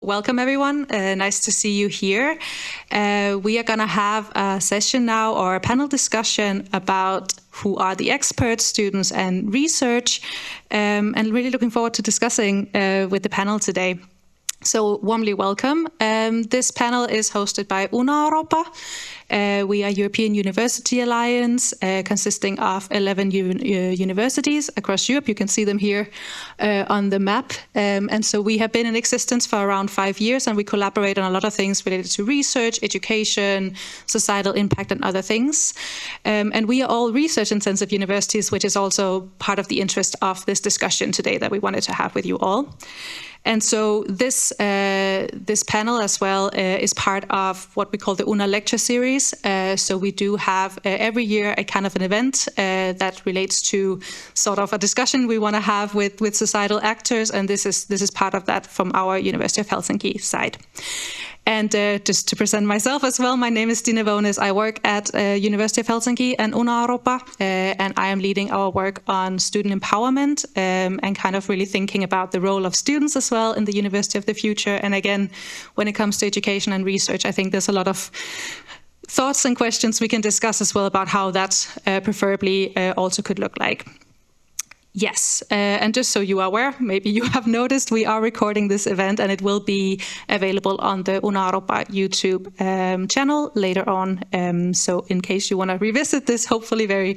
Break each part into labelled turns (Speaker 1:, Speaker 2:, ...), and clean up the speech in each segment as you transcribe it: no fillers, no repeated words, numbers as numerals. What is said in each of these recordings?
Speaker 1: Welcome, everyone. Nice to see you here. We are going to have a session now, or a panel discussion about who are the experts, students, and research, and really looking forward to discussing with the panel today. So warmly welcome. This panel is hosted by Europa. We are European University Alliance, consisting of 11 universities across Europe. You can see them here on the map. And so we have been in existence for around 5 years, and we collaborate on a lot of things related to research, education, societal impact, and other things. And we are all research-intensive universities, which is also part of the interest of this discussion today that we wanted to have with you all. And so this panel as well is part of what we call the Una.Lecture series. So we do have every year a kind of an event that relates to sort of a discussion we want to have with societal actors, and this is part of that from our University of Helsinki side. And just to present myself as well, my name is Stinne Vognaes. I work at University of Helsinki and Europa, and I am leading our work on student empowerment and kind of really thinking about the role of students as well in the University of the future. And again, when it comes to education and research, I think there's a lot of thoughts and questions we can discuss as well about how that preferably also could look like. Yes, and just so you are aware, maybe you have noticed we are recording this event, and it will be available on the Europa YouTube channel later on. So in case you want to revisit this, hopefully very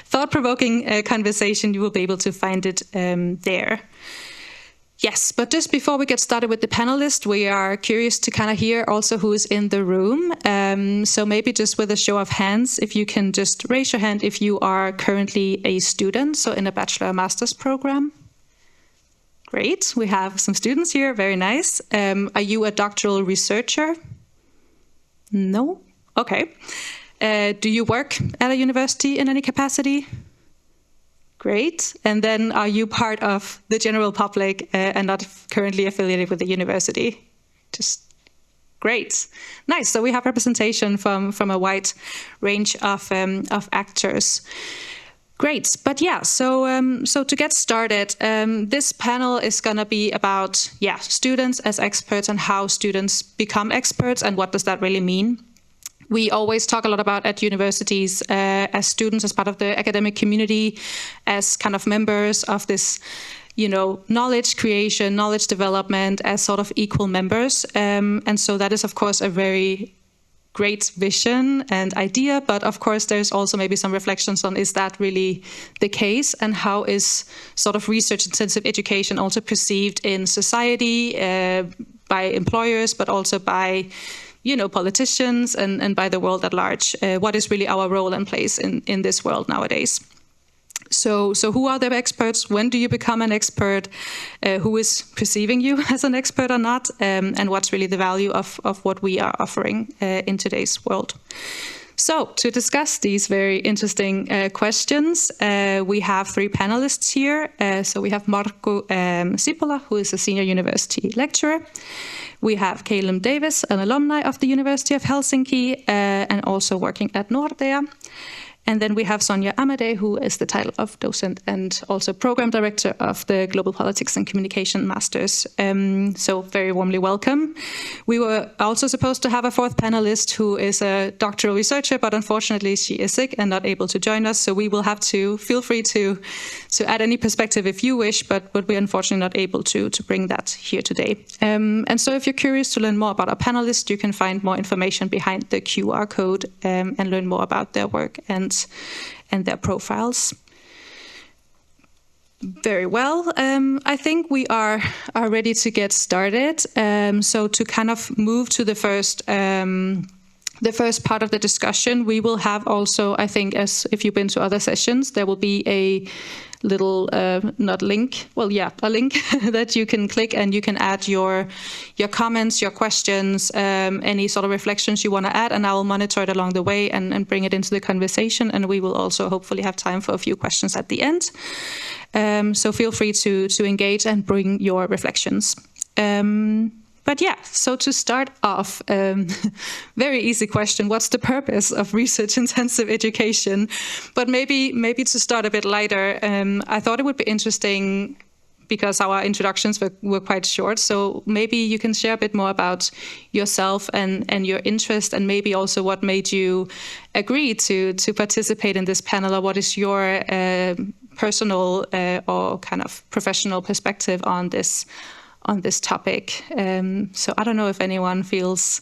Speaker 1: thought-provoking conversation, you will be able to find it there. Yes, but just before we get started with the panelists, we are curious to kind of hear also who is in the room. So maybe just with a show of hands, if you can just raise your hand if you are currently a student, so in a bachelor or master's program. Great, we have some students here, very nice. Are you a doctoral researcher? No? Okay. Do you work at a university in any capacity? Great. And then are you part of the general public and not currently affiliated with the university? Just great. Nice. So we have representation from a wide range of actors. Great. But yeah, so to get started, this panel is going to be about students as experts and how students become experts and what does that really mean. We always talk a lot about at universities as students, as part of the academic community, as kind of members of this, knowledge creation, knowledge development, as sort of equal members. And so that is, of course, a very great vision and idea. But of course, there's also maybe some reflections on, is that really the case? And how is sort of research-intensive education also perceived in society, by employers, but also by politicians and by the world at large? What is really our role and place in this world nowadays? So who are the experts? When do you become an expert? Who is perceiving you as an expert or not? And what's really the value of what we are offering in today's world? So to discuss these very interesting questions, we have 3 panelists here. So we have Markku Sipola, who is a senior university lecturer. We have Caleb Davis, an alumni of the University of Helsinki and also working at Nordea. And then we have Sonja Amadei, who is the title of docent and also program director of the Global Politics and Communication Masters. So very warmly welcome. We were also supposed to have a 4th panelist who is a doctoral researcher, but unfortunately she is sick and not able to join us. So we will have to feel free to add any perspective if you wish, but we're unfortunately not able to bring that here today. And so if you're curious to learn more about our panelists, you can find more information behind the QR code and learn more about their work and their profiles. Very well. I think we are ready to get started. So to kind of move to the first part of the discussion, we will have also, I think, as if you've been to other sessions, there will be a little a link that you can click, and you can add your comments, your questions, any sort of reflections you want to add, and I will monitor it along the way and bring it into the conversation, and we will also hopefully have time for a few questions at the end. So feel free to engage and bring your reflections. But yeah, so to start off, very easy question: what's the purpose of research-intensive education? But maybe to start a bit lighter, I thought it would be interesting because our introductions were quite short. So maybe you can share a bit more about yourself and your interest, and maybe also what made you agree to participate in this panel, or what is your personal or kind of professional perspective on this topic. So I don't know if anyone feels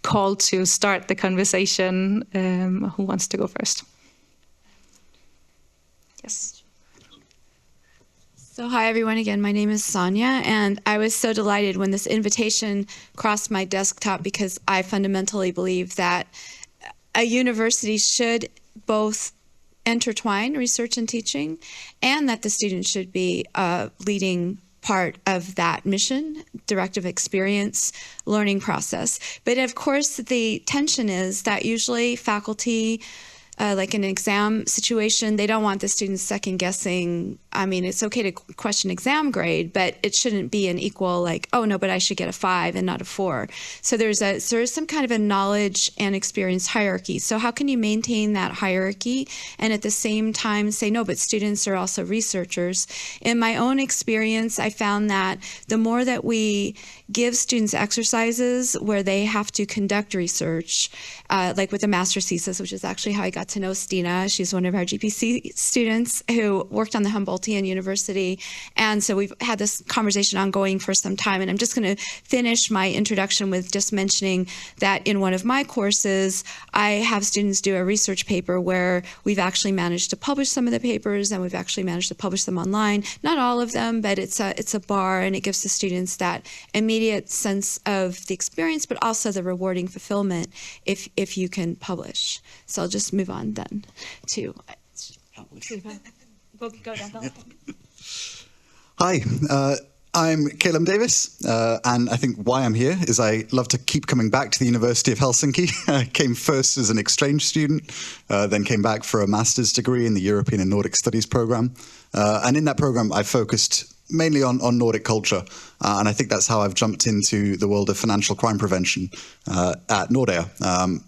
Speaker 1: called to start the conversation. Who wants to go first? Yes.
Speaker 2: So hi everyone again, my name is Sonia, and I was so delighted when this invitation crossed my desktop, because I fundamentally believe that a university should both intertwine research and teaching, and that the student should be a leading part of that mission, directive experience, learning process. But of course, the tension is that usually faculty, like in an exam situation, they don't want the students second guessing. I mean, it's okay to question exam grade, but it shouldn't be an equal like, oh no, but I should get a 5 and not a 4. So there is some kind of a knowledge and experience hierarchy. So how can you maintain that hierarchy and at the same time say, no, but students are also researchers? In my own experience, I found that the more that we give students exercises where they have to conduct research, like with the master's thesis, which is actually how I got to know Stinne. She's one of our GPC students who worked on the Humboldtian University. And so we've had this conversation ongoing for some time. And I'm just going to finish my introduction with just mentioning that in one of my courses, I have students do a research paper where we've actually managed to publish some of the papers, and we've actually managed to publish them online. Not all of them, but it's a bar, and it gives the students that immediate sense of the experience, but also the rewarding fulfillment if you can publish. So I'll just move on then to go down the line.
Speaker 3: Hi, I'm Caleb Davis, and I think why I'm here is I love to keep coming back to the University of Helsinki. I came first as an exchange student, then came back for a master's degree in the European and Nordic Studies program. And in that program, I focused mainly on Nordic culture. And I think that's how I've jumped into the world of financial crime prevention at Nordea.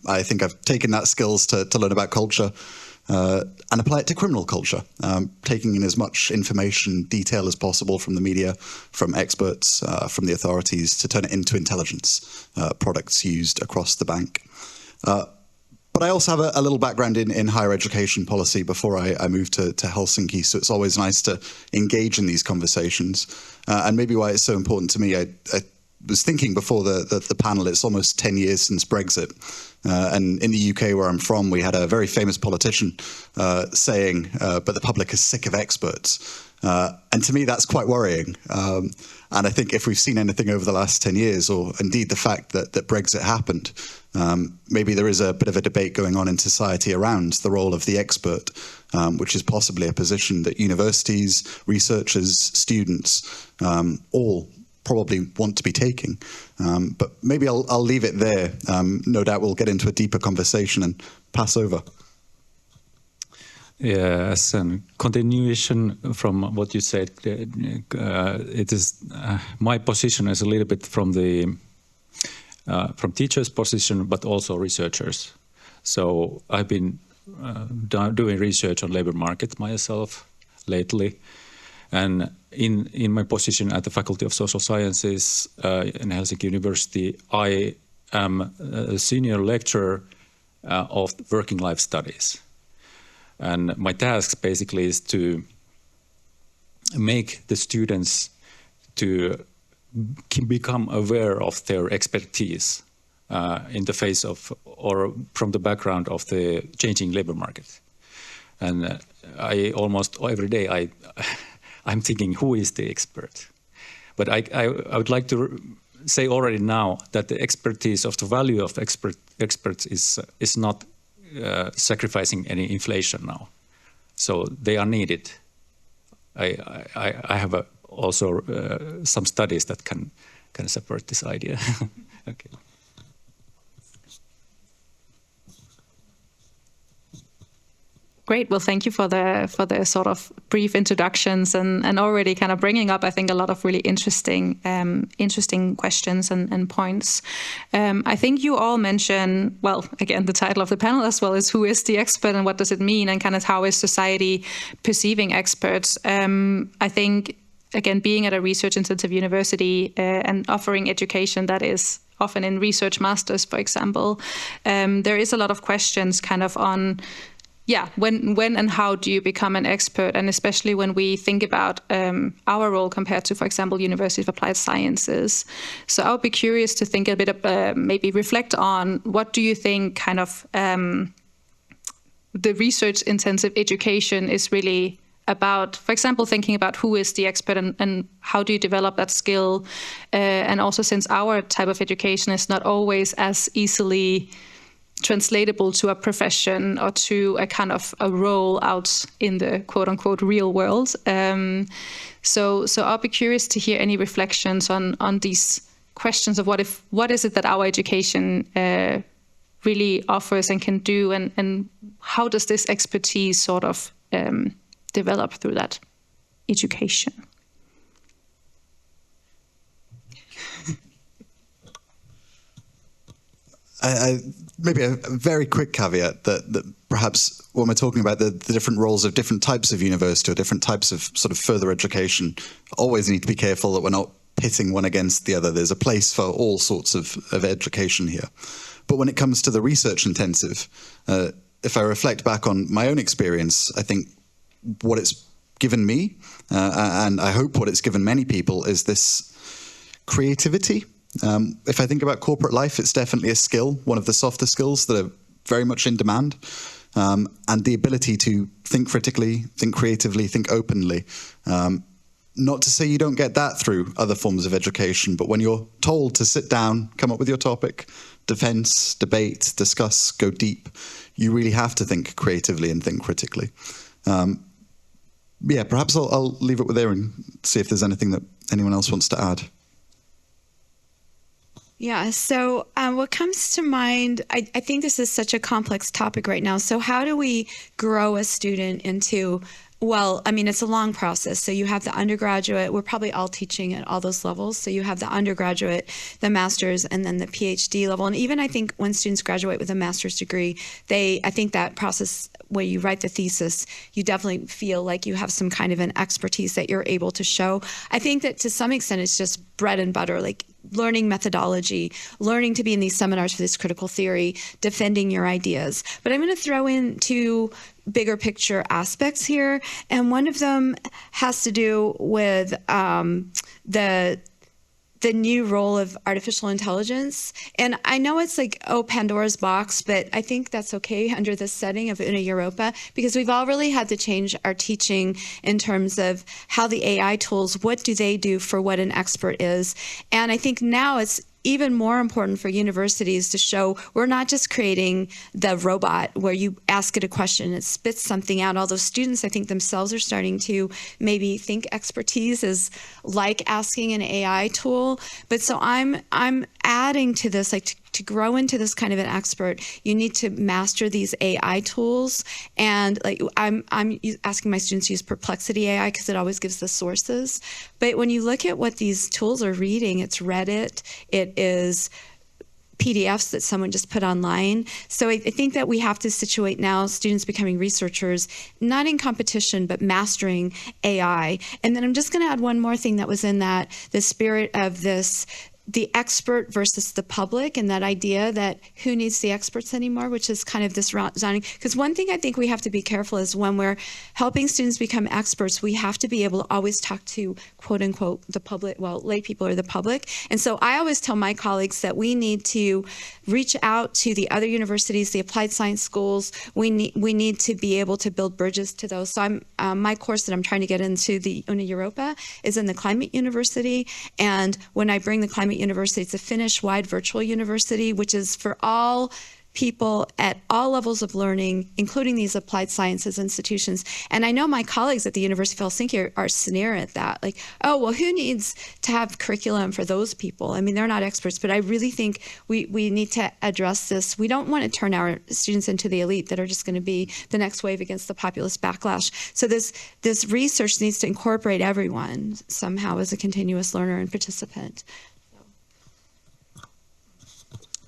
Speaker 3: I think I've taken that skills to learn about culture and apply it to criminal culture, taking in as much information, detail as possible from the media, from experts, from the authorities, to turn it into intelligence products used across the bank. But I also have a little background in higher education policy before I moved to Helsinki, so it's always nice to engage in these conversations. And maybe why it's so important to me, I was thinking before the panel, it's almost 10 years since Brexit. And in the UK, where I'm from, we had a very famous politician saying, but the public is sick of experts. And to me, that's quite worrying. And I think if we've seen anything over the last 10 years, or indeed the fact that Brexit happened, maybe there is a bit of a debate going on in society around the role of the expert, which is possibly a position that universities, researchers, students, all probably want to be taking. But maybe I'll leave it there. No doubt we'll get into a deeper conversation and pass over.
Speaker 4: Yeah, as a continuation from what you said, it is my position is a little bit from the from teachers' position, but also researchers. So I've been doing research on labor market myself lately, and in my position at the Faculty of Social Sciences in Helsingin University, I am a senior lecturer of working life studies. And my task basically is to make the students to become aware of their expertise in the face of or from the background of the changing labor market. And I almost every day I'm thinking, who is the expert? But I would like to say already now that the expertise of the value of experts is not sacrificing any inflation now, so they are needed. I have also some studies that can support this idea. Okay.
Speaker 1: Great. Well, thank you for the sort of brief introductions and already kind of bringing up, I think, a lot of really interesting questions and points. I think you all mentioned, well, again, the title of the panel as well is who is the expert and what does it mean, and kind of how is society perceiving experts. I think again, being at a research-intensive university and offering education that is often in research masters, for example, there is a lot of questions kind of on, when and how do you become an expert? And especially when we think about our role compared to, for example, University of Applied Sciences. So I would be curious to think a bit of, maybe reflect on what do you think kind of the research-intensive education is really about, for example, thinking about who is the expert and how do you develop that skill. And also since our type of education is not always as easily translatable to a profession or to a kind of a role out in the quote unquote real world. So I'll be curious to hear any reflections on these questions of what is it that our education really offers and can do, and how does this expertise sort of develop through that education?
Speaker 3: Maybe a very quick caveat that perhaps when we're talking about the different roles of different types of university or different types of sort of further education, always need to be careful that we're not pitting one against the other. There's a place for all sorts of education here. But when it comes to the research intensive, if I reflect back on my own experience, I think what it's given me, and I hope what it's given many people, is this creativity. If I think about corporate life, it's definitely a skill, one of the softer skills that are very much in demand, and the ability to think critically, think creatively, think openly. Not to say you don't get that through other forms of education, but when you're told to sit down, come up with your topic, defense, debate, discuss, go deep, you really have to think creatively and think critically. Yeah, perhaps I'll leave it with there and see if there's anything that anyone else wants to add.
Speaker 2: Yeah, so what comes to mind, I think this is such a complex topic right now. So how do we grow a student into, well, I mean, it's a long process. So you have the undergraduate, we're probably all teaching at all those levels. So you have the undergraduate, the master's, and then the PhD level. And even I think when students graduate with a master's degree, I think that process where you write the thesis, you definitely feel like you have some kind of an expertise that you're able to show. I think that to some extent it's just bread and butter, like learning methodology, learning to be in these seminars for this critical theory, defending your ideas. But I'm going to throw in two bigger picture aspects here. And one of them has to do with the new role of artificial intelligence. And I know it's like, oh, Pandora's box, but I think that's okay under the setting of Una.Europa, because we've all really had to change our teaching in terms of how the AI tools, what do they do for what an expert is. And I think now it's even more important for universities to show we're not just creating the robot where you ask it a question and it spits something out. Although students, I think themselves are starting to maybe think expertise is like asking an AI tool. But so I'm adding to this, like to grow into this kind of an expert, you need to master these AI tools. And like I'm asking my students to use Perplexity AI because it always gives the sources. But when you look at what these tools are reading, it's Reddit, it is PDFs that someone just put online. So I think that we have to situate now students becoming researchers, not in competition, but mastering AI. And then I'm just going to add one more thing that was in that, the spirit of this, the expert versus the public, and that idea that who needs the experts anymore, which is kind of this resounding. Because one thing I think we have to be careful is when we're helping students become experts, we have to be able to always talk to quote unquote the public, well, lay people or the public. And so I always tell my colleagues that we need to reach out to the other universities, the applied science schools. We need to be able to build bridges to those. So my course that I'm trying to get into, the Una.Europa, is in the Climate University. And when I bring the Climate University, it's a Finnish-wide virtual university, which is for all people at all levels of learning, including these applied sciences institutions. And I know my colleagues at the University of Helsinki are sneering at that. Like, oh, well, who needs to have curriculum for those people? I mean, they're not experts, but I really think we need to address this. We don't want to turn our students into the elite that are just going to be the next wave against the populist backlash. So this research needs to incorporate everyone somehow as a continuous learner and participant.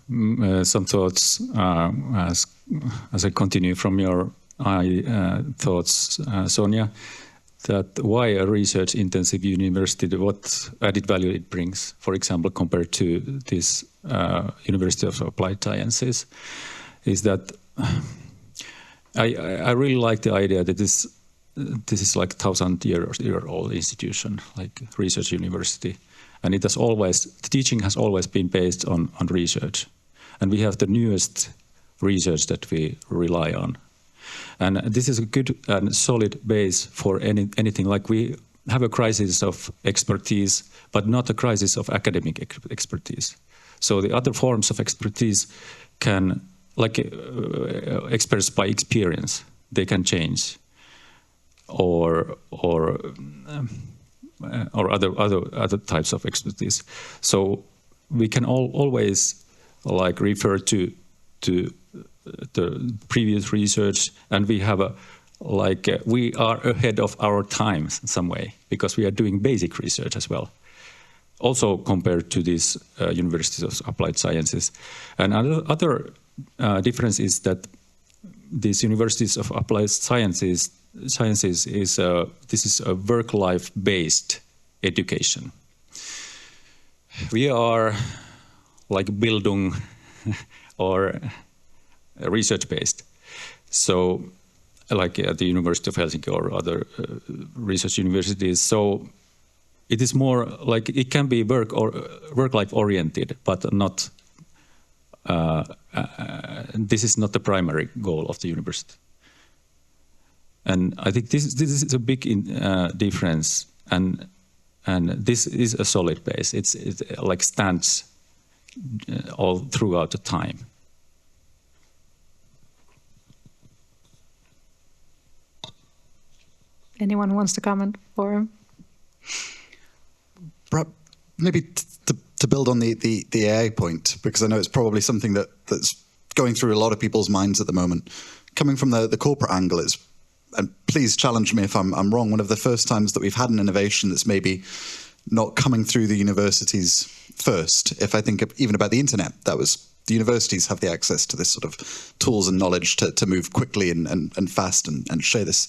Speaker 4: Some thoughts as I continue from your thoughts, Sonia. why a research-intensive university, what added value it brings, for example, compared to this University of Applied Sciences, is that I really like the idea that this is like 1,000-year-old institution, like research university, and it has always, the teaching has always been based on research, and we have the newest research that we rely on. And this is a good and solid base for anything. Like we have a crisis of expertise, but not a crisis of academic expertise. So the other forms of expertise can, like experts by experience, they can change, or other types of expertise. So we can always like refer to the previous research, and we have we are ahead of our times in some way because we are doing basic research as well. Also compared to these universities of applied sciences. And other difference is that these universities of applied sciences is this is a work-life based education. We are like Bildung or research-based. So like at the University of Helsinki or other research universities. So it is more like it can be work-life oriented, but not, this is not the primary goal of the university. And I think this is a big difference, and this is a solid base. It like stands all throughout the time.
Speaker 1: Anyone wants to comment? Or
Speaker 3: maybe to build on the AI point, because I know it's probably something that's going through a lot of people's minds at the moment. Coming from the corporate angle, and please challenge me if I'm wrong, one of the first times that we've had an innovation that's maybe not coming through the universities first. If I think even about the internet, that was the universities have the access to this sort of tools and knowledge to move quickly and fast and share this.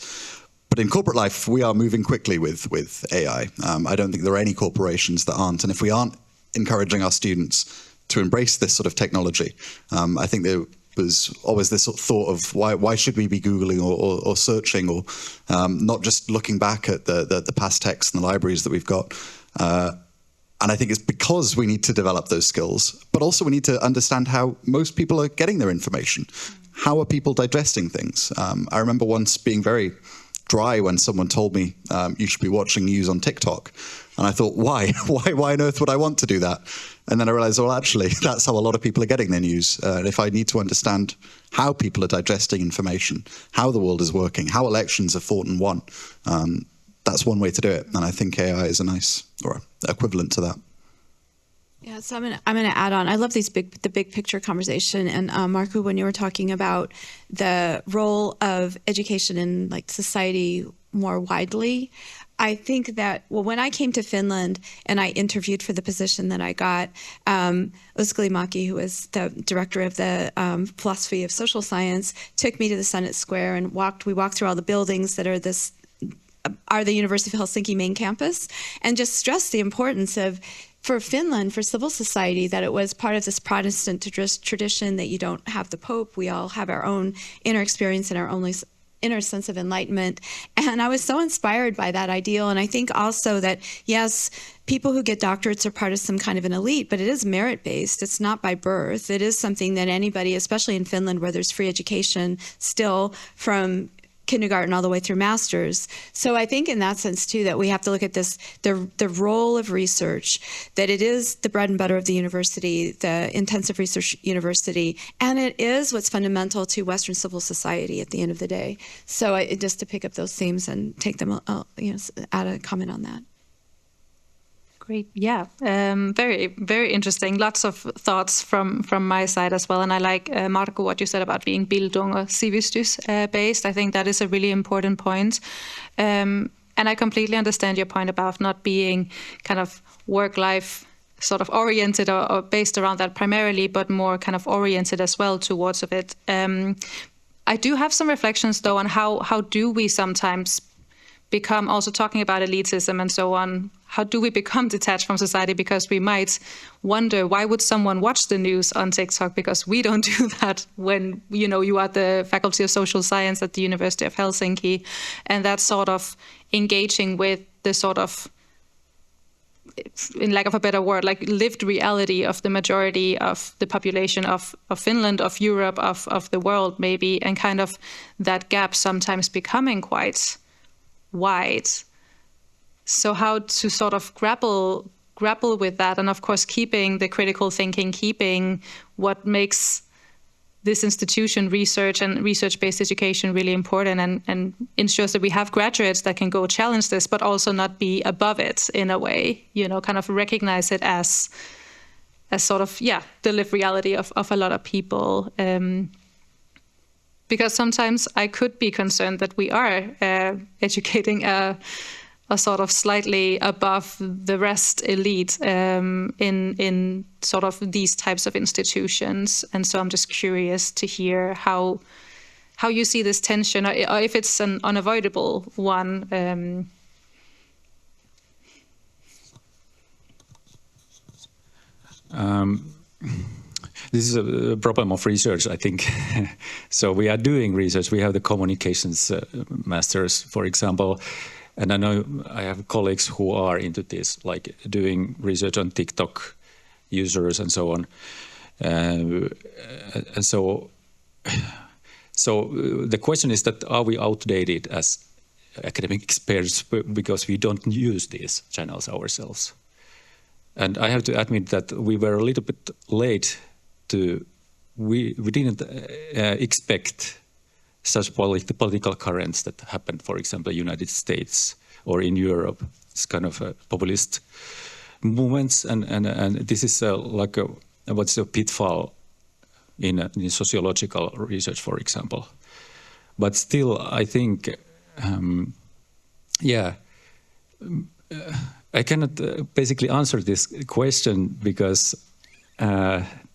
Speaker 3: But in corporate life, we are moving quickly with AI. I don't think there are any corporations that aren't. And if we aren't encouraging our students to embrace this sort of technology, I think there was always this sort of thought of why should we be Googling or searching or not just looking back at the past texts and the libraries that we've got. And I think it's because we need to develop those skills, but also we need to understand how most people are getting their information. How are people digesting things? I remember once being very dry when someone told me you should be watching news on TikTok. And I thought, why? Why on earth would I want to do that? And then I realized, well, actually, that's how a lot of people are getting their news. And if I need to understand how people are digesting information, how the world is working, how elections are fought and won, that's one way to do it. And I think AI is a nice or equivalent to that.
Speaker 2: Yeah, so I'm gonna add on. I love the big picture conversation. And Markku, when you were talking about the role of education in like society more widely, I think that, well, when I came to Finland and I interviewed for the position that I got, Uskalimäki, who was the director of the philosophy of social science, took me to the Senate Square and we walked through all the buildings that are the University of Helsinki main campus, and just stressed the importance of, for Finland, for civil society, that it was part of this Protestant tradition that you don't have the Pope. We all have our own inner experience and our own inner sense of enlightenment. And I was so inspired by that ideal. And I think also that, yes, people who get doctorates are part of some kind of an elite, but it is merit-based. It's not by birth. It is something that anybody, especially in Finland where there's free education still from kindergarten all the way through master's. So I think in that sense too, that we have to look at this, the role of research, that it is the bread and butter of the university, the intensive research university, and it is what's fundamental to Western civil society at the end of the day. So just to pick up those themes and take them, add a comment on that.
Speaker 1: Great. Yeah. Very, very interesting. Lots of thoughts from my side as well. And I like, Markku, what you said about being Bildung or sivistys based. I think that is a really important point. And I completely understand your point about not being kind of work-life sort of oriented or based around that primarily, but more kind of oriented as well towards of it. I do have some reflections though on how do we sometimes become, also talking about elitism and so on, how do we become detached from society? Because we might wonder, why would someone watch the news on TikTok? Because we don't do that when, you are at the Faculty of Social Science at the University of Helsinki. And that's sort of engaging with the sort of, in lack of a better word, like lived reality of the majority of the population of Finland, of Europe, of the world maybe, and kind of that gap sometimes becoming quite wide. So how to sort of grapple with that, and of course keeping the critical thinking, keeping what makes this institution, research and research-based education, really important, and ensures that we have graduates that can go challenge this, but also not be above it in a way, kind of recognize it as sort of, the lived reality of a lot of people. Because sometimes I could be concerned that we are educating a sort of slightly above the rest elite in sort of these types of institutions. And so I'm just curious to hear how you see this tension, or if it's an unavoidable one.
Speaker 4: This is a problem of research, I think. So we are doing research. We have the communications masters, for example. And I know I have colleagues who are into this, like doing research on TikTok users and so on. And so the question is that, are we outdated as academic experts because we don't use these channels ourselves? And I have to admit that we were a little bit late we didn't expect such political currents that happened, for example, United States or in Europe. It's kind of populist movements, and this is what's a pitfall in sociological research, for example. But still, I think, I cannot basically answer this question because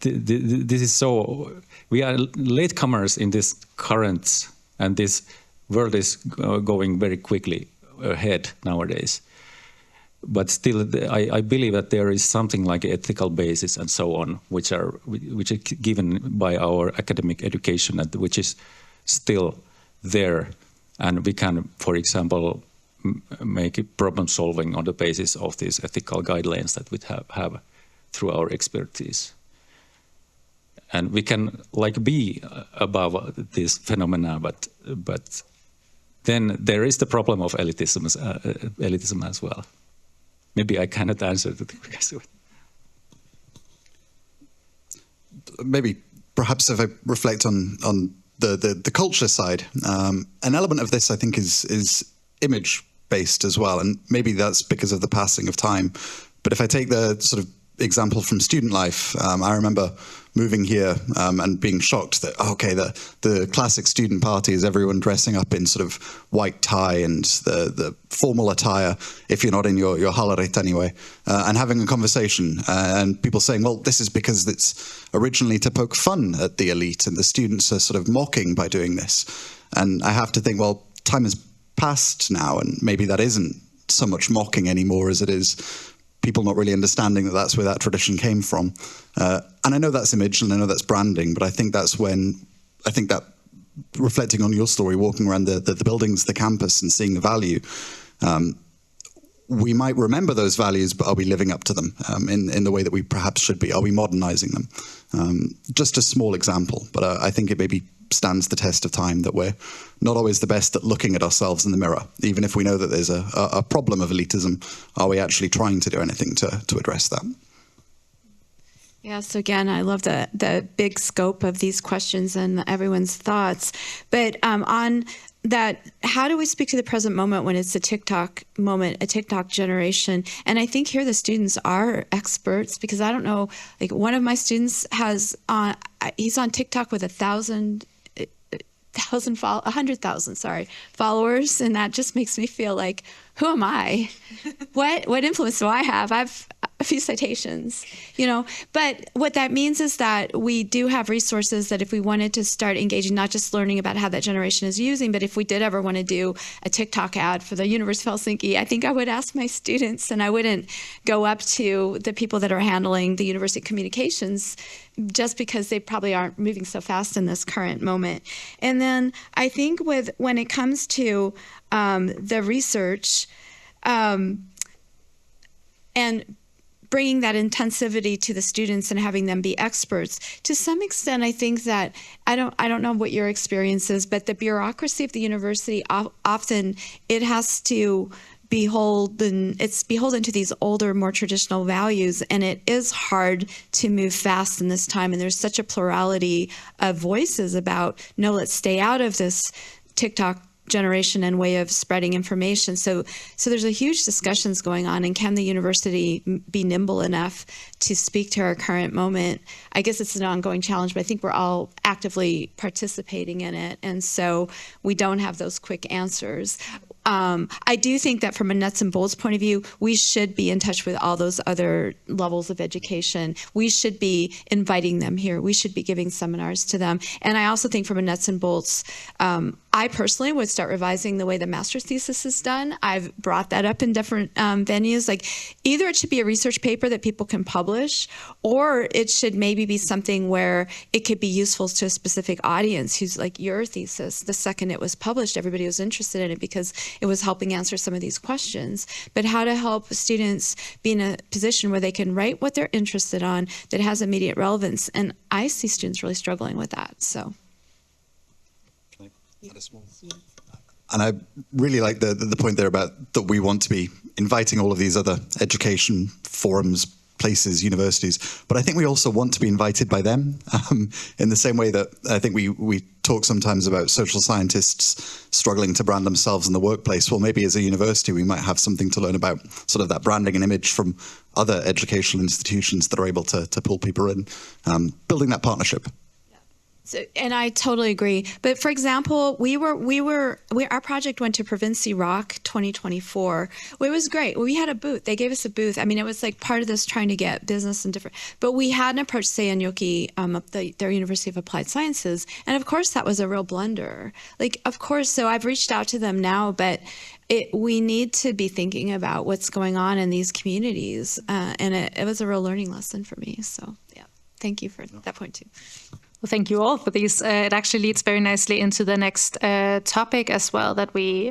Speaker 4: this is so, we are latecomers in this currents, and this world is going very quickly ahead nowadays. But still, I believe that there is something like ethical basis and so on, which are given by our academic education, and which is still there, and we can, for example, make problem solving on the basis of these ethical guidelines that we have through our expertise. And we can be above this phenomena, but then there is the problem of elitism as well. Maybe I cannot answer the question.
Speaker 3: Maybe perhaps if I reflect on the culture side, an element of this I think is image based as well, and maybe that's because of the passing of time. But if I take the sort of example from student life, I remember moving here and being shocked that, the classic student party is everyone dressing up in sort of white tie and the formal attire, if you're not in your halarit anyway, and having a conversation and people saying, well, this is because it's originally to poke fun at the elite and the students are sort of mocking by doing this. And I have to think, well, time has passed now, and maybe that isn't so much mocking anymore as it is people not really understanding that that's where that tradition came from. And I know that's image and I know that's branding, but I think that's that reflecting on your story, walking around the buildings, the campus and seeing the value, we might remember those values, but are we living up to them in the way that we perhaps should be? Are we modernizing them? Just a small example, but I think it maybe stands the test of time that we're not always the best at looking at ourselves in the mirror. Even if we know that there's a problem of elitism, are we actually trying to do anything to address that?
Speaker 2: Yeah, so again, I love the big scope of these questions and everyone's thoughts. But on that, how do we speak to the present moment when it's a TikTok moment, a TikTok generation? And I think here the students are experts, because I don't know, one of my students he's on TikTok with 100,000 followers, and that just makes me feel like, who am I? What influence do I have? a few citations, you know. But what that means is that we do have resources that if we wanted to start engaging, not just learning about how that generation is using, but if we did ever want to do a TikTok ad for the University of Helsinki, I think I would ask my students, and I wouldn't go up to the people that are handling the university communications just because they probably aren't moving so fast in this current moment. And then I think when it comes to the research and bringing that intensivity to the students and having them be experts, to some extent, I think that, I don't know what your experience is, but the bureaucracy of the university, often it has to it's beholden to these older, more traditional values, and it is hard to move fast in this time. And there's such a plurality of voices about, no, let's stay out of this TikTok generation and way of spreading information. So there's a huge discussions going on, and can the university be nimble enough to speak to our current moment? I guess it's an ongoing challenge, but I think we're all actively participating in it, and so we don't have those quick answers. I do think that from a nuts and bolts point of view, we should be in touch with all those other levels of education. We should be inviting them here. We should be giving seminars to them. And I also think from a nuts and bolts, I personally would start revising the way the master's thesis is done. I've brought that up in different venues. Like, either it should be a research paper that people can publish, or it should maybe be something where it could be useful to a specific audience who's like your thesis. The second it was published, everybody was interested in it because it was helping answer some of these questions. But how to help students be in a position where they can write what they're interested on that has immediate relevance. And I see students really struggling with that, so.
Speaker 3: And I really like the point there about that we want to be inviting all of these other education forums, places, universities, but I think we also want to be invited by them in the same way that I think we talk sometimes about social scientists struggling to brand themselves in the workplace. Well, maybe as a university, we might have something to learn about sort of that branding and image from other educational institutions that are able to pull people in, building that partnership.
Speaker 2: So, and I totally agree. But for example, our project went to Provinci Rock 2024. Well, it was great. We had a booth. They gave us a booth. I mean, it was like part of this trying to get business and different. But we had an approach, say, in Yoki, their University of Applied Sciences, and of course that was a real blunder. Like, of course. So I've reached out to them now, but we need to be thinking about what's going on in these communities, and it was a real learning lesson for me. So yeah, thank you for that point too.
Speaker 1: Well, thank you all for these. It actually leads very nicely into the next topic as well that we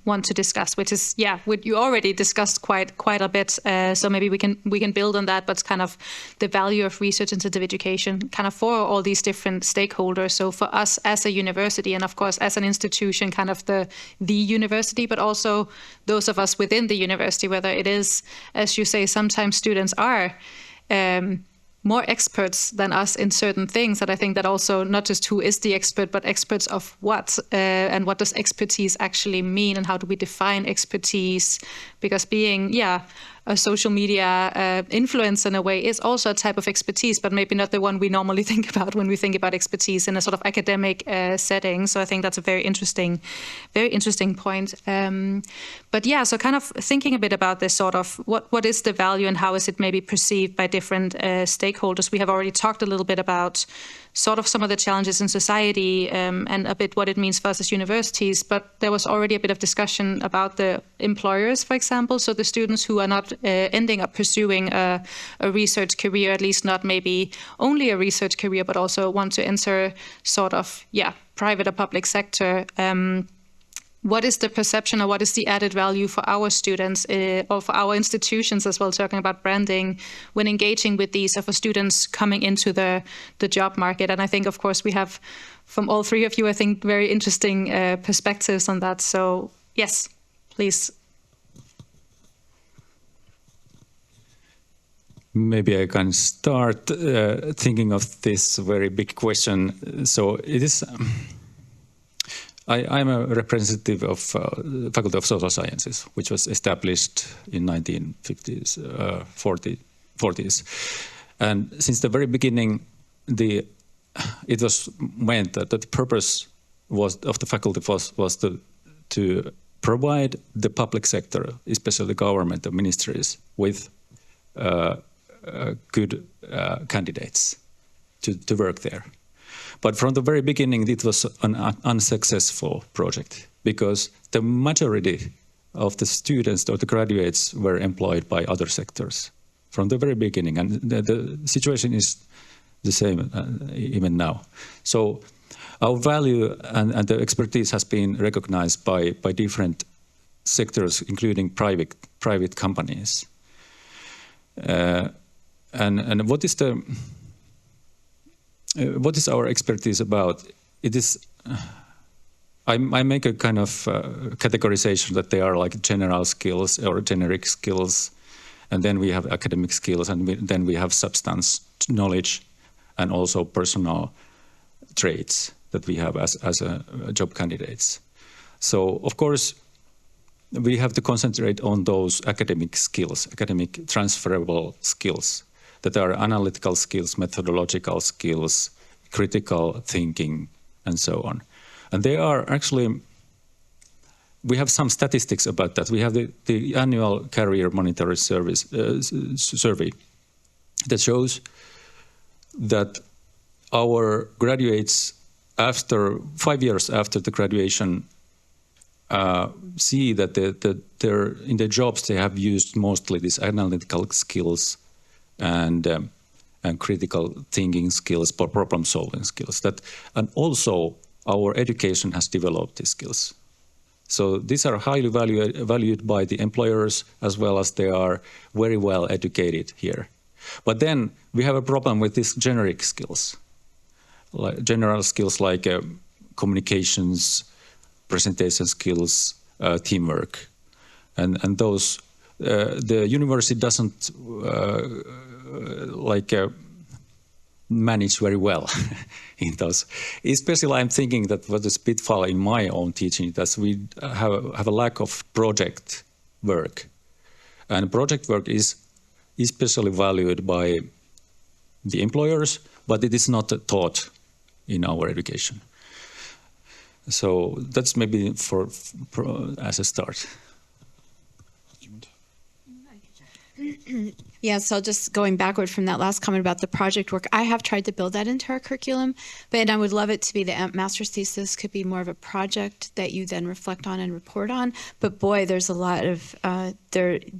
Speaker 1: want to discuss, which is, what you already discussed quite a bit. So maybe we can build on that, but kind of the value of research-intensive education, kind of for all these different stakeholders. So for us as a university, and of course as an institution, kind of the university, but also those of us within the university, whether it is, as you say, sometimes students are more experts than us in certain things, that I think that also not just who is the expert, but experts of what, and what does expertise actually mean, and how do we define expertise? Because being, a social media influencer in a way is also a type of expertise, but maybe not the one we normally think about when we think about expertise in a sort of academic setting. So I think that's a very interesting point. But so kind of thinking a bit about this sort of what is the value and how is it maybe perceived by different stakeholders. We have already talked a little bit about sort of some of the challenges in society and a bit what it means for us as universities, but there was already a bit of discussion about the employers, for example, so the students who are not ending up pursuing a research career, at least not maybe only a research career, but also want to enter sort of, private or public sector. What is the perception, or what is the added value for our students or for our institutions as well, talking about branding, when engaging with these for students coming into the job market? And I think, of course, we have from all three of you, I think, very interesting perspectives on that. So yes, please.
Speaker 4: Maybe I can start thinking of this very big question. So it is... I'm a representative of Faculty of Social Sciences, which was established in 1950s, 40s. And since the very beginning, it was meant that the purpose of the faculty was to provide the public sector, especially the government, the ministries, with good candidates to work there. But from the very beginning, it was an unsuccessful project because the majority of the students or the graduates were employed by other sectors from the very beginning. And the situation is the same even now. So our value and the expertise has been recognized by different sectors, including private companies. And what is our expertise about? It is, I make a kind of categorization that they are like general skills or generic skills, and then we have academic skills, and then we have substance knowledge, and also personal traits that we have as job candidates. So of course, we have to concentrate on those academic skills, academic transferable skills that are analytical skills, methodological skills, critical thinking, and so on. And they are actually, we have some statistics about that. We have the annual career monitoring survey that shows that our graduates, after 5 years after the graduation, see that they're in their jobs they have used mostly these analytical skills and critical thinking skills, problem solving skills. And also our education has developed these skills. So these are highly valued by the employers, as well as they are very well educated here. But then we have a problem with these generic skills, like general skills like communications, presentation skills, teamwork, and those the university doesn't manage very well in those. Especially, I'm thinking that what is pitfall in my own teaching that we have a lack of project work, and project work is especially valued by the employers, but it is not taught in our education. So that's maybe for as a start.
Speaker 2: Yeah, so just going backward from that last comment about the project work, I have tried to build that into our curriculum, but I would love it to be the master's thesis could be more of a project that you then reflect on and report on. But boy, there's a lot of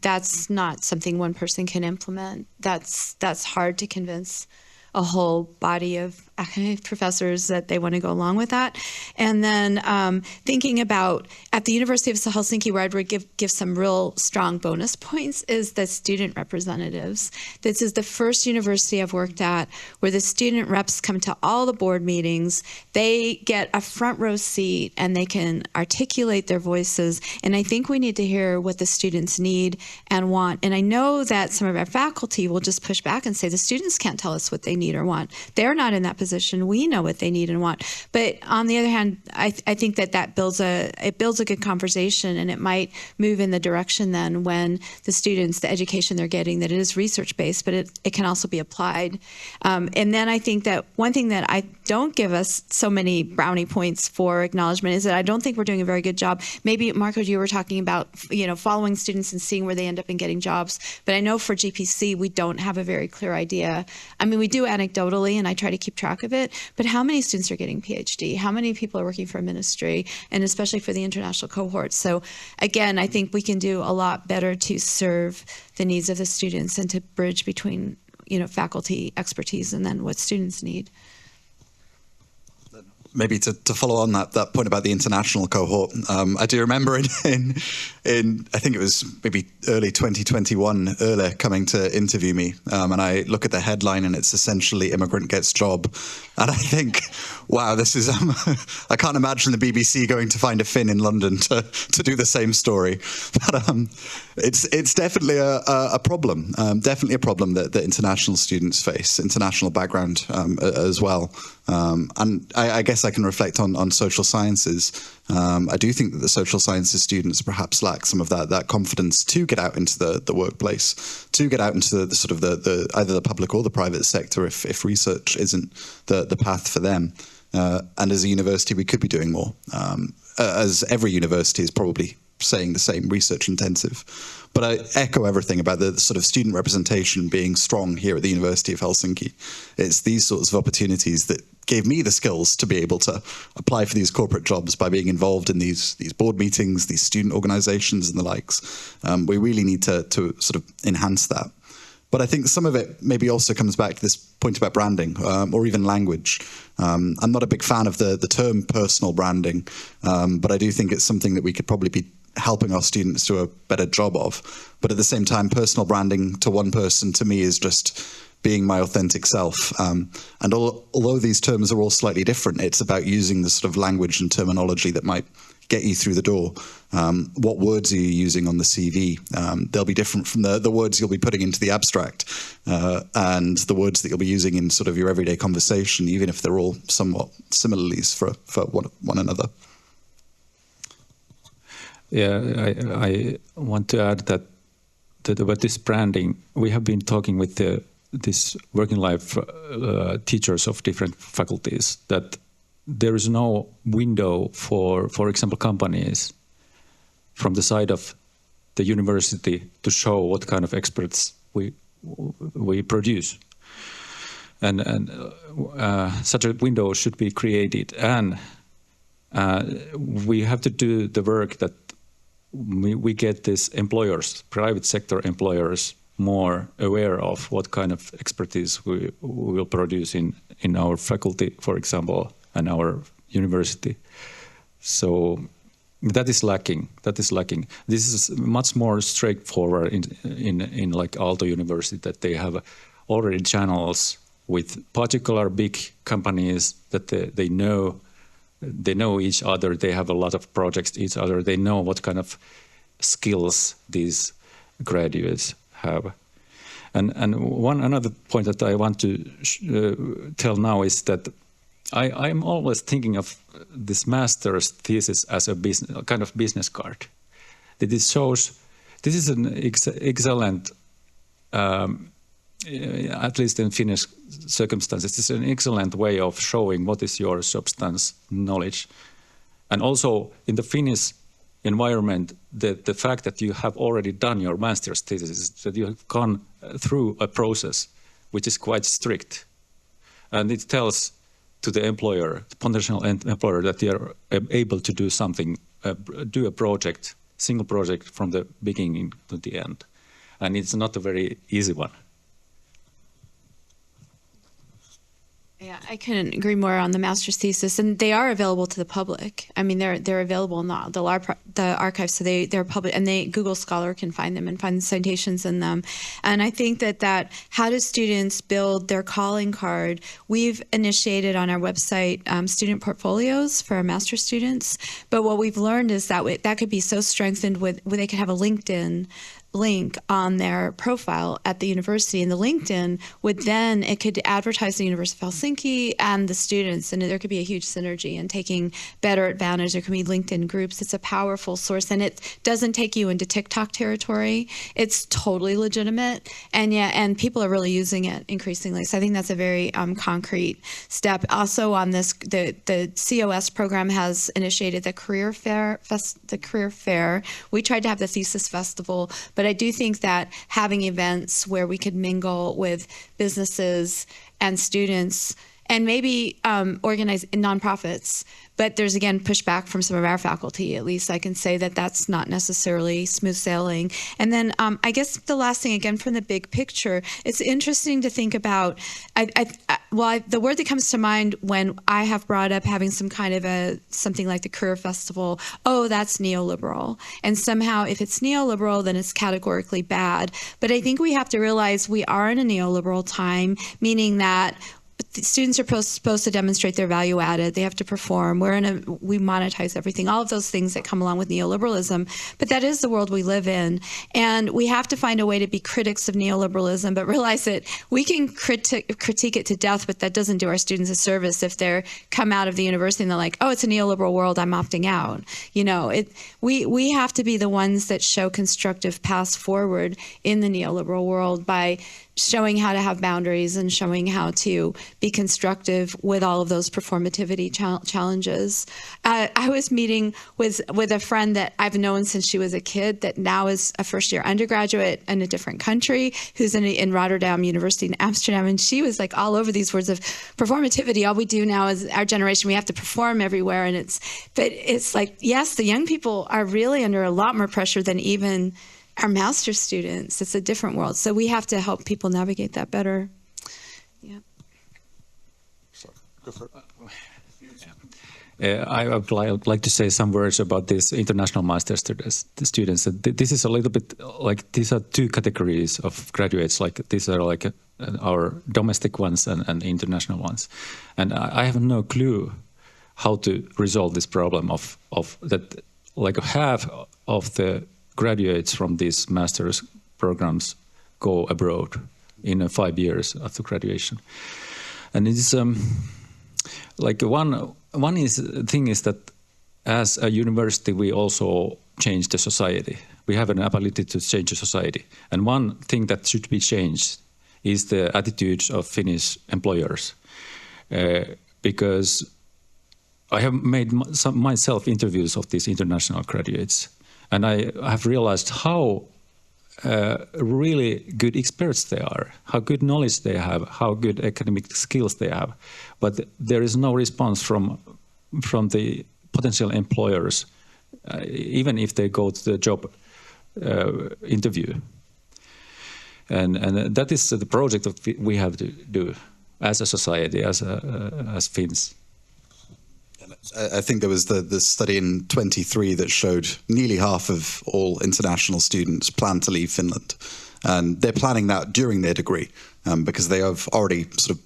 Speaker 2: that's not something one person can implement. That's hard to convince a whole body of academic professors that they want to go along with that. And then thinking about at the University of Helsinki, where I'd give some real strong bonus points, is the student representatives. This is the first university I've worked at where the student reps come to all the board meetings. They get a front row seat and they can articulate their voices. And I think we need to hear what the students need and want. And I know that some of our faculty will just push back and say the students can't tell us what they need or want. They're not in that position. We know what they need and want. But on the other hand, I think that builds a good conversation, and it might move in the direction then when the students, the education they're getting, that it is research-based, but it can also be applied. And then I think that one thing that I don't give us so many brownie points for acknowledgement is that I don't think we're doing a very good job. Maybe, Marco, you were talking about, following students and seeing where they end up and getting jobs. But I know for GPC, we don't have a very clear idea. I mean, we do anecdotally, and I try to keep track of it, but how many students are getting PhD? How many people are working for a ministry, and especially for the international cohort? So again, I think we can do a lot better to serve the needs of the students and to bridge between, faculty expertise and then what students need.
Speaker 3: Maybe to follow on that point about the international cohort, I do remember in I think it was maybe early 2021, Yle coming to interview me, and I look at the headline and it's essentially "Immigrant Gets Job," and I think, wow, this is I can't imagine the BBC going to find a Finn in London to do the same story, but it's definitely a problem, definitely a problem that international students face, international background as well, and I guess I can reflect on social sciences. I do think that the social sciences students perhaps lack some of that confidence to get out into the workplace, to get out into the sort of the either the public or the private sector if research isn't the path for them. And as a university, we could be doing more, as every university is probably saying the same, research intensive. But I echo everything about the sort of student representation being strong here at the University of Helsinki. It's these sorts of opportunities that gave me the skills to be able to apply for these corporate jobs by being involved in these board meetings, these student organizations and the likes. We really need to sort of enhance that. But I think some of it maybe also comes back to this point about branding or even language. I'm not a big fan of the term personal branding, but I do think it's something that we could probably be helping our students do a better job of. But at the same time, personal branding to one person, to me, is just being my authentic self. And although these terms are all slightly different, it's about using the sort of language and terminology that might get you through the door. What words are you using on the CV? They'll be different from the words you'll be putting into the abstract and the words that you'll be using in sort of your everyday conversation, even if they're all somewhat similarities for one another.
Speaker 4: Yeah, I want to add that about this branding, we have been talking with this working life teachers of different faculties that there is no window for example, companies from the side of the university to show what kind of experts we produce. And such a window should be created. And we have to do the work that we get these employers, private sector employers, more aware of what kind of expertise we will produce in our faculty, for example, and our university. So that is lacking. This is much more straightforward in like Aalto University, that they have already channels with particular big companies that they know each other. They have a lot of projects each other. They know what kind of skills these graduates have. And another point that I want to tell now is that I'm always thinking of this master's thesis as a kind of business card. That it shows this is an excellent, at least in Finnish circumstances, this is an excellent way of showing what is your substance knowledge. And also in the Finnish environment, the fact that you have already done your master's thesis is that you have gone through a process which is quite strict. And it tells to the employer, the potential employer, that they are able to do something, do a project, single project from the beginning to the end. And it's not a very easy one.
Speaker 2: Yeah, I couldn't agree more on the master's thesis, and they are available to the public. I mean, they're available in the archive, so they're public, and Google Scholar can find them and find citations in them. And I think that how do students build their calling card? We've initiated on our website student portfolios for our master's students, but what we've learned is that could be so strengthened where they could have a LinkedIn link on their profile at the university, and the LinkedIn it could advertise the University of Helsinki and the students, and there could be a huge synergy in taking better advantage. There could be LinkedIn groups. It's a powerful source, and it doesn't take you into TikTok territory. It's totally legitimate, and people are really using it increasingly. So I think that's a very concrete step. Also on this, the COS program has initiated the career fair. We tried to have the thesis festival, but I do think that having events where we could mingle with businesses and students and maybe organize nonprofits. But there's, again, pushback from some of our faculty. At least I can say that that's not necessarily smooth sailing. And then I guess the last thing, again, from the big picture, it's interesting to think about, the word that comes to mind when I have brought up having some kind of something like the Career Festival, that's neoliberal. And somehow if it's neoliberal, then it's categorically bad. But I think we have to realize we are in a neoliberal time, meaning that students are supposed to demonstrate their value added. They have to perform. We monetize everything, all of those things that come along with neoliberalism. But that is the world we live in. And we have to find a way to be critics of neoliberalism, but realize that we can critique it to death, but that doesn't do our students a service if they come out of the university and they're like, it's a neoliberal world, I'm opting out. We have to be the ones that show constructive paths forward in the neoliberal world by showing how to have boundaries and showing how to be constructive with all of those performativity challenges. I was meeting with a friend that I've known since she was a kid that now is a first-year undergraduate in a different country, who's in Rotterdam University in Amsterdam, and she was like all over these words of performativity. All we do now is our generation, we have to perform everywhere, and it's like, yes, the young people are really under a lot more pressure than even our master's students. It's a different world. So we have to help people navigate that better. Yeah.
Speaker 3: Sorry, go for it.
Speaker 4: I would like to say some words about this international master's students. This is a little bit like, these are two categories of graduates. Like, these are like our domestic ones and international ones. And I have no clue how to resolve this problem of that, like half of the graduates from these master's programs go abroad in 5 years after graduation. And it's like one thing is that as a university, we also change the society. We have an ability to change the society. And one thing that should be changed is the attitudes of Finnish employers. Because I have made myself interviews of these international graduates, and I have realized how really good experts they are, how good knowledge they have, how good academic skills they have. But there is no response from the potential employers, even if they go to the job interview. And that is the project that we have to do as a society, as Finns.
Speaker 3: I think there was the study in 23 that showed nearly half of all international students plan to leave Finland. And they're planning that during their degree because they have already sort of,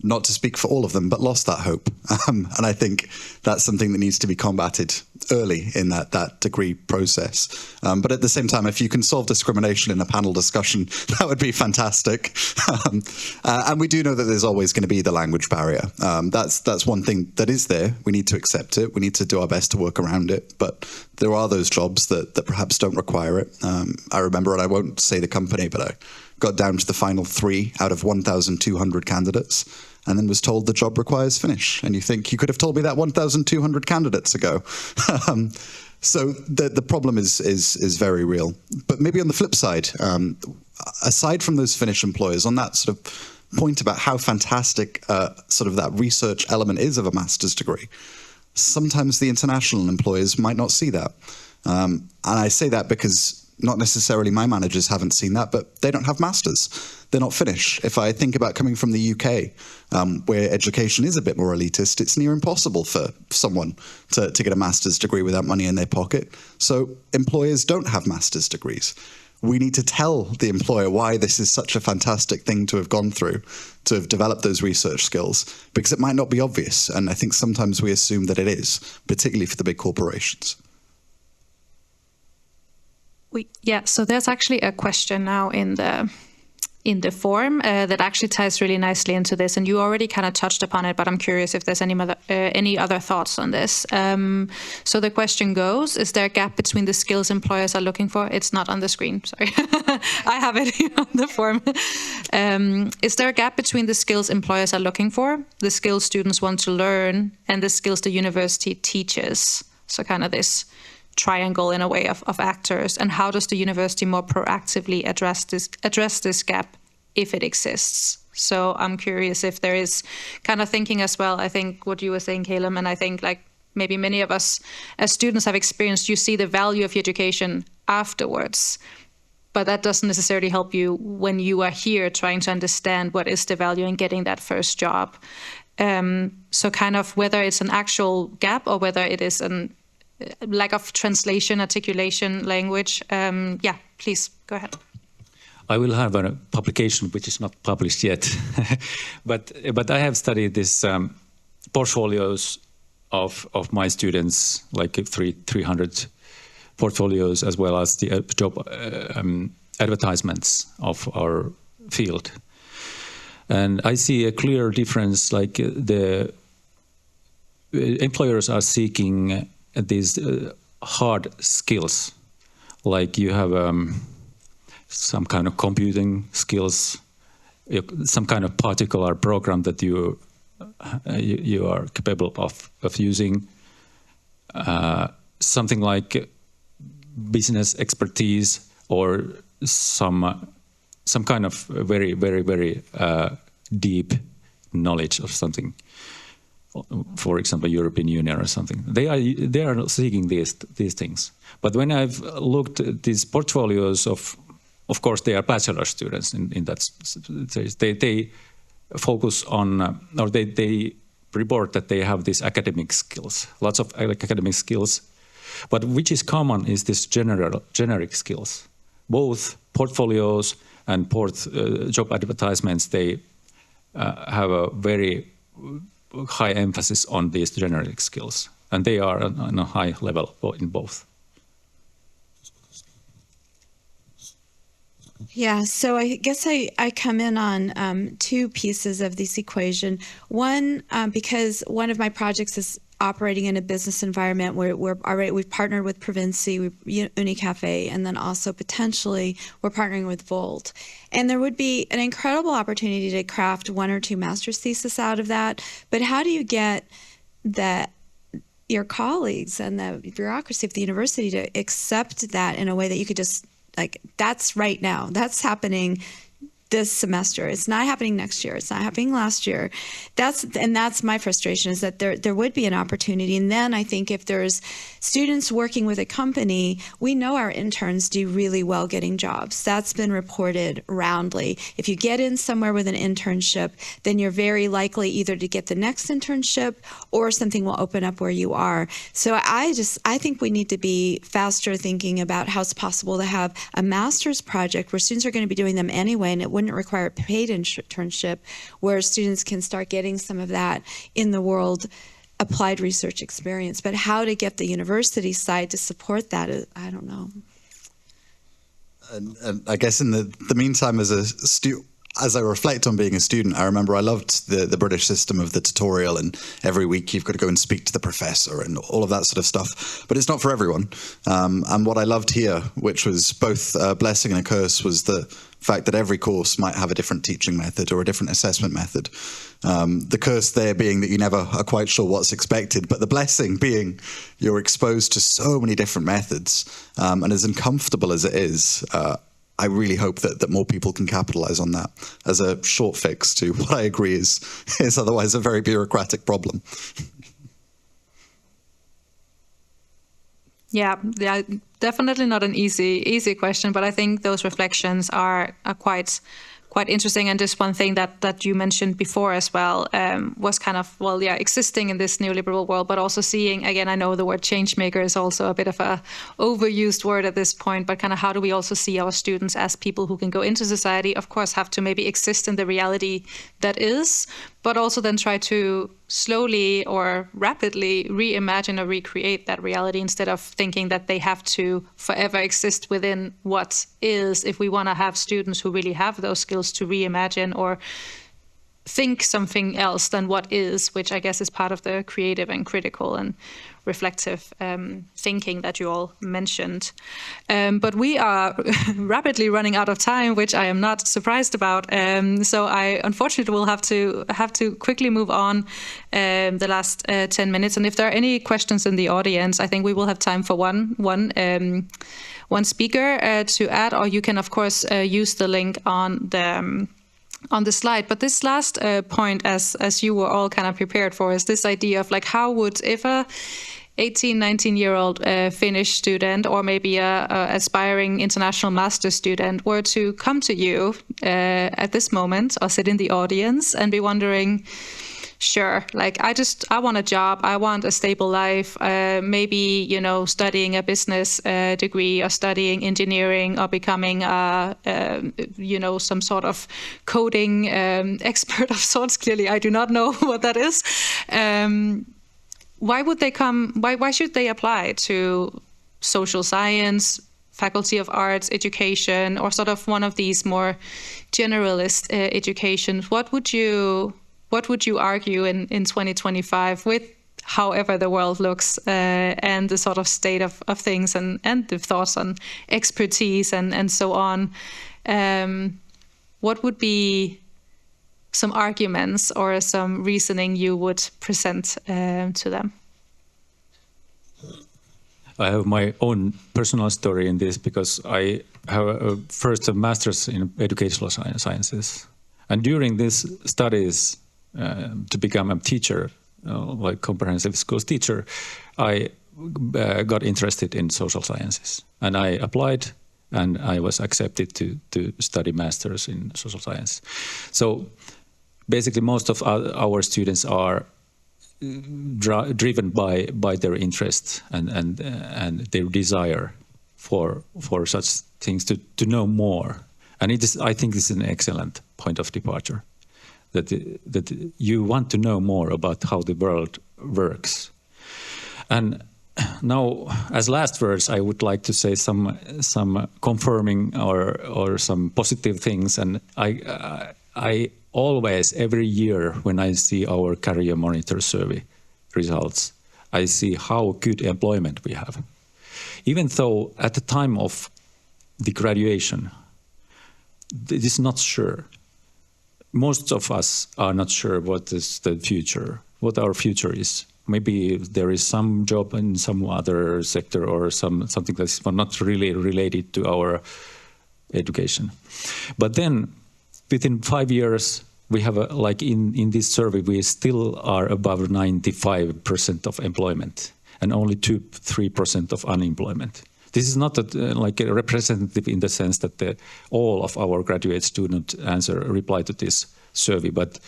Speaker 3: not to speak for all of them, but lost that hope. And I think that's something that needs to be combated early in that degree process. But at the same time, if you can solve discrimination in a panel discussion, that would be fantastic. And we do know that there's always going to be the language barrier. That's one thing that is there. We need to accept it. We need to do our best to work around it. But there are those jobs that perhaps don't require it. I remember, and I won't say the company, but I got down to the final 3 out of 1,200 candidates, and then was told the job requires Finnish. And you think, you could have told me that 1,200 candidates ago. So the problem is very real. But maybe on the flip side, aside from those Finnish employers, on that sort of point about how fantastic sort of that research element is of a master's degree, sometimes the international employers might not see that. And I say that because not necessarily my managers haven't seen that, but they don't have masters. They're not Finnish. If I think about coming from the UK, where education is a bit more elitist, it's near impossible for someone to get a master's degree without money in their pocket. So employers don't have master's degrees. We need to tell the employer why this is such a fantastic thing to have gone through, to have developed those research skills, because it might not be obvious. And I think sometimes we assume that it is, particularly for the big corporations.
Speaker 1: So there's actually a question now in the forum that actually ties really nicely into this, and you already kind of touched upon it, but I'm curious if there's any other thoughts on this. So the question goes, is there a gap between the skills employers are looking for? It's not on the screen, sorry. I have it here on the forum. Is there a gap between the skills employers are looking for, the skills students want to learn, and the skills the university teaches? So kind of this triangle in a way of actors, and how does the university more proactively address this gap if it exists? So I'm curious if there is kind of thinking as well. I think what you were saying, Caleb, and I think like maybe many of us as students have experienced, you see the value of your education afterwards, but that doesn't necessarily help you when you are here trying to understand what is the value in getting that first job. So kind of whether it's an actual gap or whether it is an lack of translation, articulation, language. Please go ahead.
Speaker 4: I will have a publication which is not published yet, but I have studied this portfolios of my students, like 300 portfolios, as well as the job advertisements of our field, and I see a clear difference. Like the employers are seeking these hard skills, like you have some kind of computing skills, some kind of particular program that you are capable of using. Something like business expertise or some kind of very, very, very deep knowledge of something. For example, European Union or something. They are seeking these things. But when I've looked at these portfolios of course, they are bachelor students in that. They focus on, or they report that they have these academic skills, lots of academic skills. But which is common is this generic skills. Both portfolios and job advertisements, they have a very high emphasis on these generic skills, and they are on a high level in both.
Speaker 2: Yeah, so I guess I come in on two pieces of this equation. One, because one of my projects is operating in a business environment where we've partnered with Provinci, Unicafe, and then also potentially we're partnering with Volt. And there would be an incredible opportunity to craft one or two master's theses out of that. But how do you get your colleagues and the bureaucracy of the university to accept that in a way that you could just, like, that's right now, that's happening this semester. It's not happening next year. It's not happening last year. That's my frustration, is that there would be an opportunity. And then I think if there's students working with a company, we know our interns do really well getting jobs. That's been reported roundly. If you get in somewhere with an internship, then you're very likely either to get the next internship or something will open up where you are. So I think we need to be faster thinking about how it's possible to have a master's project where students are going to be doing them anyway, and it wouldn't require a paid internship, where students can start getting some of that in the world applied research experience. But how to get the university side to support that, I don't know.
Speaker 3: And I guess in the meantime, as I reflect on being a student, I remember I loved the British system of the tutorial, and every week you've got to go and speak to the professor and all of that sort of stuff. But it's not for everyone. And what I loved here, which was both a blessing and a curse, was the fact that every course might have a different teaching method or a different assessment method. The curse there being that you never are quite sure what's expected, but the blessing being you're exposed to so many different methods. And as uncomfortable as it is, I really hope that more people can capitalize on that as a short fix to what I agree is otherwise a very bureaucratic problem.
Speaker 1: Yeah, definitely not an easy question, but I think those reflections are quite interesting. And just one thing that you mentioned before as well was kind of, existing in this neoliberal world, but also seeing, again, I know the word change maker is also a bit of a overused word at this point, but kind of how do we also see our students as people who can go into society, of course, have to maybe exist in the reality that is, but also then try to slowly or rapidly reimagine or recreate that reality instead of thinking that they have to forever exist within what is, if we want to have students who really have those skills to reimagine or think something else than what is, which I guess is part of the creative and critical and reflective thinking that you all mentioned. But we are rapidly running out of time, which I am not surprised about. So I unfortunately will have to quickly move on the last 10 minutes. And if there are any questions in the audience, I think we will have time for one speaker to add, or you can of course use the link on the slide. But this last point, as you were all kind of prepared for, is this idea of like, how would, if a 18, 19-year-old Finnish student, or maybe a aspiring international master student, were to come to you at this moment or sit in the audience and be wondering, sure, like I want a job, I want a stable life, maybe, studying a business degree or studying engineering or becoming, some sort of coding expert of sorts. Clearly, I do not know what that is. Why would they come? Why should they apply to social science, Faculty of Arts, education, or sort of one of these more generalist educations? What would you argue in 2025 with however the world looks and the sort of state of things and the thoughts on expertise and so on? What would be some arguments or some reasoning you would present to them?
Speaker 4: I have my own personal story in this because I have first a master's in educational sciences. And during these studies to become a teacher, like comprehensive schools teacher, I got interested in social sciences. And I applied and I was accepted to study masters in social science. So basically most of our students are driven by their interest and their desire for such things to know more, and I think it's an excellent point of departure that you want to know more about how the world works. And now, as last words, I would like to say some confirming or some positive things, and I always, every year, when I see our career monitor survey results, I see how good employment we have. Even though at the time of the graduation, it is not sure. Most of us are not sure what is the future, what our future is. Maybe there is some job in some other sector or something that's not really related to our education. But then, within 5 years, we have like in this survey, we still are above 95% of employment and only 2-3% of unemployment. This is not like a representative in the sense that all of our graduates do not reply to this survey, but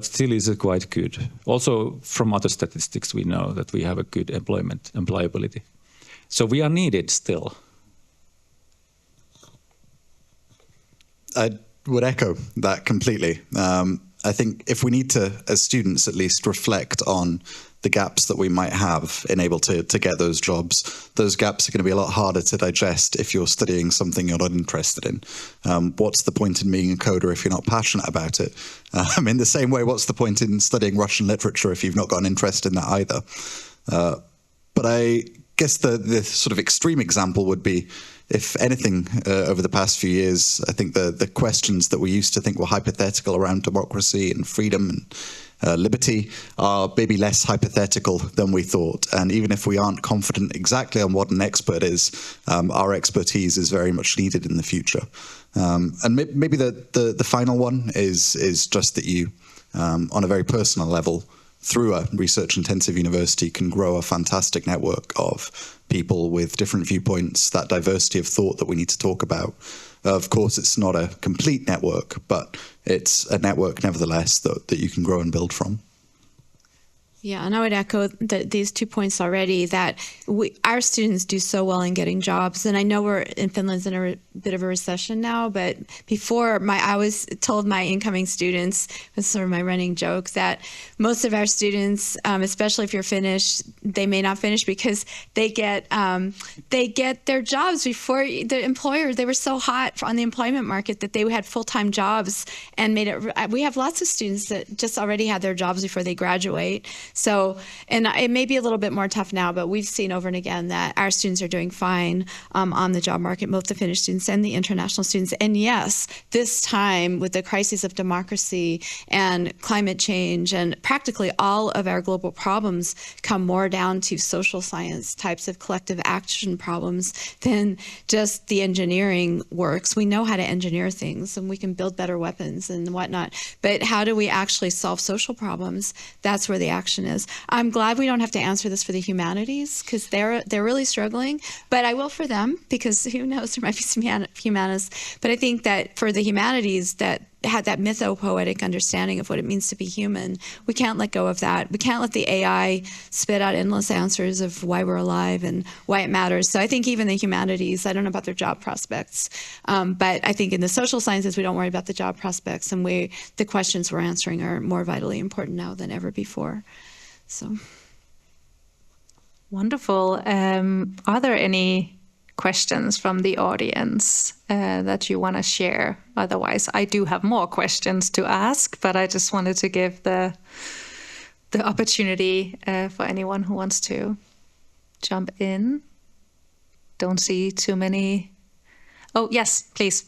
Speaker 4: still is quite good. Also, from other statistics, we know that we have a good employability. So we are needed still.
Speaker 3: I would echo that completely. I think if we need to, as students at least, reflect on the gaps that we might have in able to get those jobs, those gaps are going to be a lot harder to digest if you're studying something you're not interested in. What's the point in being a coder if you're not passionate about it? In the same way, what's the point in studying Russian literature if you've not got an interest in that either? But I guess the sort of extreme example would be, if anything, over the past few years, I think the questions that we used to think were hypothetical around democracy and freedom and liberty are maybe less hypothetical than we thought. And even if we aren't confident exactly on what an expert is, our expertise is very much needed in the future. And maybe the final one is just that you, on a very personal level, through a research-intensive university, can grow a fantastic network of people with different viewpoints, that diversity of thought that we need to talk about. Of course, it's not a complete network, but it's a network nevertheless that you can grow and build from.
Speaker 2: Yeah, and I would echo these 2 points already, that our students do so well in getting jobs. And I know we're in Finland's in a bit of a recession now, but before I was told my incoming students, was sort of my running joke, that most of our students, especially if you're Finnish, they may not finish because they get their jobs before the employer. They were so hot on the employment market that they had full-time jobs and made it. We have lots of students that just already had their jobs before they graduate. So, and it may be a little bit more tough now, but we've seen over and again that our students are doing fine on the job market, both the Finnish students and the international students. And yes, this time with the crisis of democracy and climate change and practically all of our global problems come more down to social science types of collective action problems than just the engineering works. We know how to engineer things and we can build better weapons and whatnot, but how do we actually solve social problems? That's where the action is. I'm glad we don't have to answer this for the humanities because they're really struggling, but I will for them because who knows, there might be some humanists. But I think that for the humanities that had that mythopoetic understanding of what it means to be human, we can't let go of that. We can't let the AI spit out endless answers of why we're alive and why it matters. So I think even the humanities, I don't know about their job prospects, but I think in the social sciences, we don't worry about the job prospects, and the questions we're answering are more vitally important now than ever before. So.
Speaker 1: Wonderful. Are there any questions from the audience that you want to share? Otherwise, I do have more questions to ask, but I just wanted to give the opportunity for anyone who wants to jump in. Don't see too many. Oh, yes, please.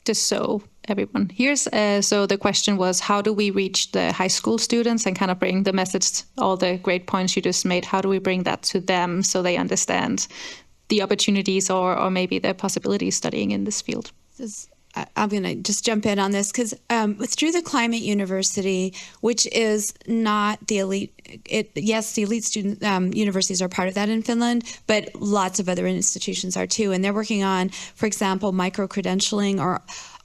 Speaker 1: Just so everyone hears. So the question was, how do we reach the high school students and kind of bring the message, all the great points you just made, how do we bring that to them so they understand the opportunities or maybe the possibilities studying in this field?
Speaker 2: I'm going to just jump in on this because through the Climate University, which is not the elite, yes, the elite student universities are part of that in Finland, but lots of other institutions are too. And they're working on, for example, micro-credentialing or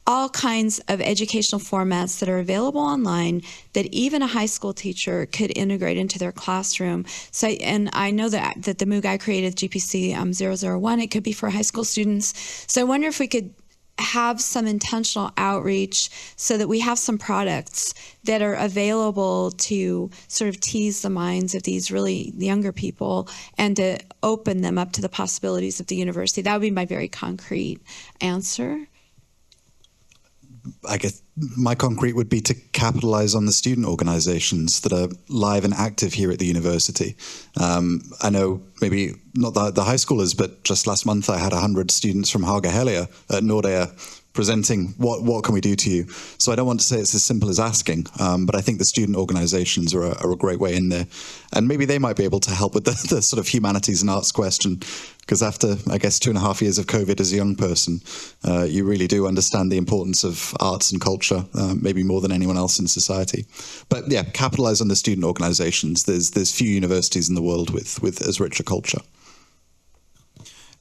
Speaker 2: all kinds of educational formats that are available online that even a high school teacher could integrate into their classroom. So, and I know that the MOOC I created, GPC 001, it could be for high school students. So I wonder if we could have some intentional outreach so that we have some products that are available to sort of tease the minds of these really younger people and to open them up to the possibilities of the university. That would be my very concrete answer.
Speaker 3: I guess my concrete would be to capitalize on the student organizations that are live and active here at the university. I know maybe not the high schoolers, but just last month I had 100 students from Haaga-Helia at Nordea presenting what can we do to you. So I don't want to say it's as simple as asking, but I think the student organizations are a great way in there. And maybe they might be able to help with the sort of humanities and arts question, because after, I guess, 2.5 years of COVID as a young person, you really do understand the importance of arts and culture, maybe more than anyone else in society. But yeah, capitalize on the student organizations. There's few universities in the world with as rich a culture.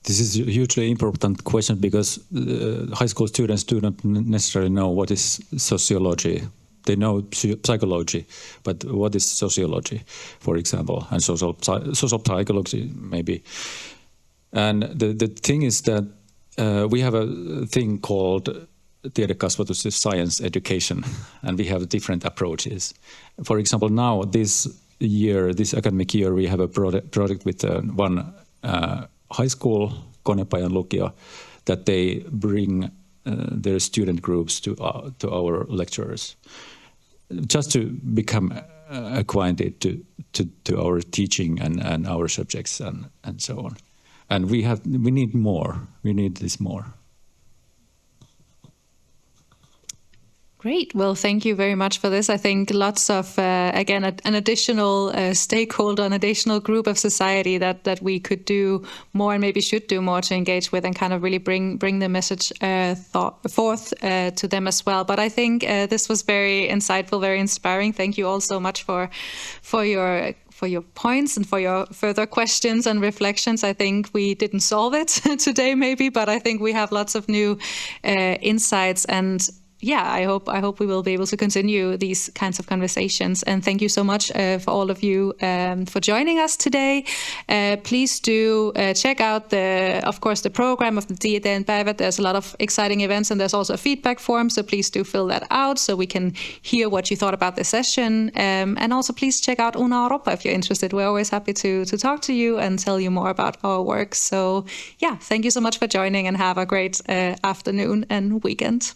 Speaker 4: This is a hugely important question because high school students do not necessarily know what is sociology. They know psychology, but what is sociology, for example, and social psychology maybe. And the thing is that we have a thing called tiedekasvatus, science education, and we have different approaches. For example, now this academic year, we have a project with one high school, Konepajan Lukio, that they bring their student groups to our lecturers, just to become acquainted to our teaching and our subjects and so on. And we need more. We need this more.
Speaker 1: Great. Well, thank you very much for this. I think lots of, again, an additional stakeholder, an additional group of society that we could do more and maybe should do more to engage with and kind of really bring the message forth to them as well. But I think this was very insightful, very inspiring. Thank you all so much for your points and for your further questions and reflections. I think we didn't solve it today maybe, but I think we have lots of new insights, and yeah, I hope we will be able to continue these kinds of conversations. And thank you so much for all of you for joining us today. Please do check out of course, the program of the DN Päivät. There's a lot of exciting events, and there's also a feedback form. So please do fill that out so we can hear what you thought about the session. And also please check out Una.Europa if you're interested. We're always happy to talk to you and tell you more about our work. So yeah, thank you so much for joining, and have a great afternoon and weekend.